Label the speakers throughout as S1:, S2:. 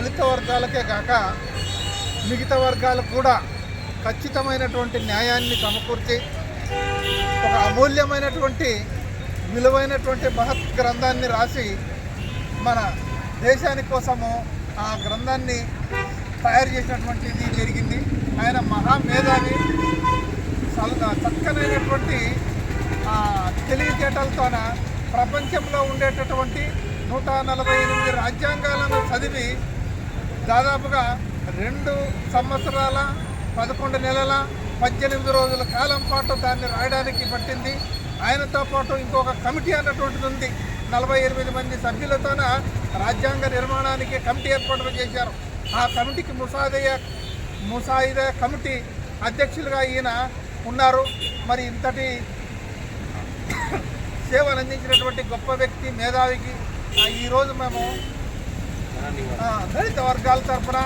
S1: దళిత వర్గాలకే కాక మిగతా వర్గాలకు కూడా ఖచ్చితమైనటువంటి న్యాయాన్ని సమకూర్చి ఒక అమూల్యమైనటువంటి విలువైనటువంటి మహత్ గ్రంథాన్ని రాసి మన దేశాని కోసము ఆ గ్రంథాన్ని తయారు చేసినటువంటిది జరిగింది. ఆయన మహామేధావి, చక్కనైనటువంటి తెలివితేటలతోన ప్రపంచంలో ఉండేటటువంటి 148 రాజ్యాంగాలను చదివి దాదాపుగా 2 సంవత్సరాల 11 నెలల 18 రోజుల కాలం పాటు దాన్ని రాయడానికి పట్టింది. ఆయనతో పాటు ఇంకొక కమిటీ అన్నటువంటిది ఉంది. 48 మంది సభ్యులతోన రాజ్యాంగ నిర్మాణానికి కమిటీ ఏర్పాటు చేశారు. ఆ కమిటీకి ముసాయిదా కమిటీ అధ్యక్షులుగా ఈయన ఉన్నారు. మరి ఇంతటి సేవలు అందించినటువంటి గొప్ప వ్యక్తి, మేధావికి ఈరోజు మేము దళిత వర్గాల తరఫున,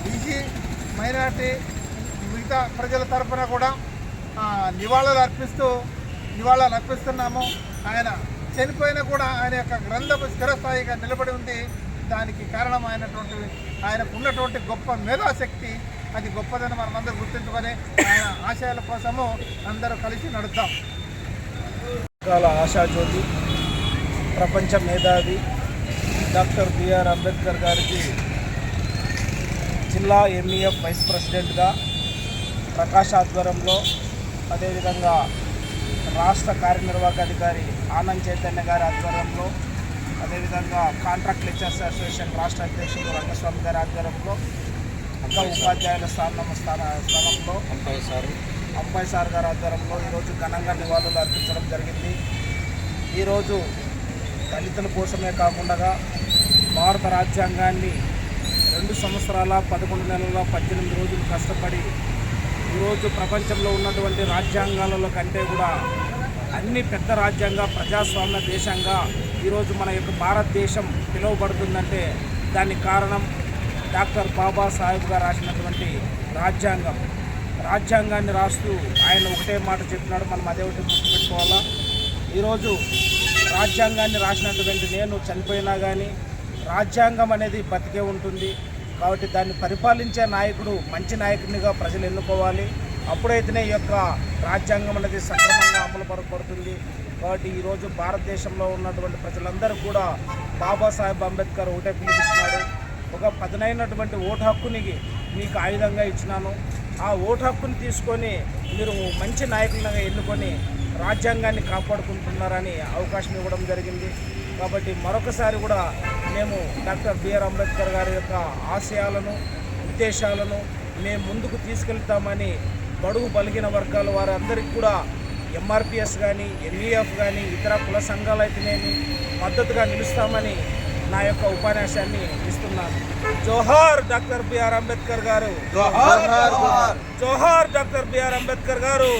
S1: బీసీ, మైనార్టీ, మిగతా ప్రజల తరఫున కూడా నివాళులు అర్పిస్తున్నాము. ఆయన చనిపోయినా కూడా ఆయన యొక్క గ్రంథము స్థిరస్థాయిగా నిలబడి ఉంది. దానికి కారణమైనటువంటి ఆయనకు ఉన్నటువంటి గొప్ప మేధాశక్తి, అది గొప్పదని మనమందరూ గుర్తుంచుకొని ఆయన ఆశయాల కోసము అందరూ కలిసి నడుద్దాం.
S2: ఆశాజ్యోతి, ప్రపంచ మేధావి డాక్టర్ బిఆర్ అంబేద్కర్ గారికి జిల్లా ఎంఈఎఫ్ వైస్ ప్రెసిడెంట్గా ప్రకాష్ ఆధ్వర్యంలో, అదేవిధంగా రాష్ట్ర కార్యనిర్వాహక అధికారి ఆనంద్ చైతన్య గారి ఆధ్వర్యంలో, అదేవిధంగా కాంట్రాక్ట్ లెక్చర్స్ అసోసియేషన్ రాష్ట్ర అధ్యక్షులు రంగస్వామి గారి ఆధ్వర్యంలో, ఉపాధ్యాయుల స్థానంలో అంపై సార్ గారి ఆధ్వర్యంలో ఈరోజు ఘనంగా నివాళులు అర్పించడం జరిగింది. ఈరోజు దళితుల కోసమే కాకుండా భారత రాజ్యాంగాన్ని 2 సంవత్సరాల 11 నెలల 18 రోజులు కష్టపడి ఈరోజు ప్రపంచంలో ఉన్నటువంటి రాజ్యాంగాలలో కంటే కూడా అన్ని పెద్ద రాజ్యాంగ ప్రజాస్వామ్య దేశంగా ఈరోజు మన యొక్క భారతదేశం పిలువబడుతుందంటే దానికి కారణం డాక్టర్ బాబాసాహెబ్ గారు రాసినటువంటి రాజ్యాంగాన్ని రాస్తూ ఆయన ఒకటే మాట చెప్పినాడు. మనం అదే ఒకటి గుర్తుపెట్టుకోవాలా. ఈరోజు రాజ్యాంగాన్ని రాసినటువంటి నేను చనిపోయినా కానీ రాజ్యాంగం అనేది బతికే ఉంటుంది. కాబట్టి దాన్ని పరిపాలించే నాయకుడు మంచి నాయకునిగా ప్రజలు ఎన్నుకోవాలి. అప్పుడైతేనే ఈ యొక్క రాజ్యాంగం అనేది సక్రమంగా అమలు పడుతుంది. కాబట్టి ఈరోజు భారతదేశంలో ఉన్నటువంటి ప్రజలందరూ కూడా బాబాసాహెబ్ అంబేద్కర్ ఒకటే పిలుపుతున్నాడు. ఒక పదునైనటువంటి ఓటు హక్కుని మీకు ఆయుధంగా ఇచ్చినాను. ఆ ఓటు హక్కుని తీసుకొని మీరు మంచి నాయకులుగా ఎన్నుకొని రాజ్యాంగాన్ని కాపాడుకుంటున్నారని అవకాశం ఇవ్వడం జరిగింది. కాబట్టి మరొకసారి కూడా మేము డాక్టర్ బిఆర్ అంబేద్కర్ గారి యొక్క ఆశయాలను, ఉద్దేశాలను మేము ముందుకు తీసుకెళ్తామని బడుగు బలిగిన వర్గాల వారందరికీ కూడా ఎంఆర్పిఎస్ కానీ, ఎంఈఎఫ్ కానీ, ఇతర కుల సంఘాలు అయితేనేమి మద్దతుగా నిలుస్తామని నా యొక్క ఉపన్యాసాన్ని ఇస్తున్నాను. జోహార్ డాక్టర్ బిఆర్ అంబేద్కర్ గారు, జోహార్ డాక్టర్ బిఆర్ అంబేద్కర్ గారు.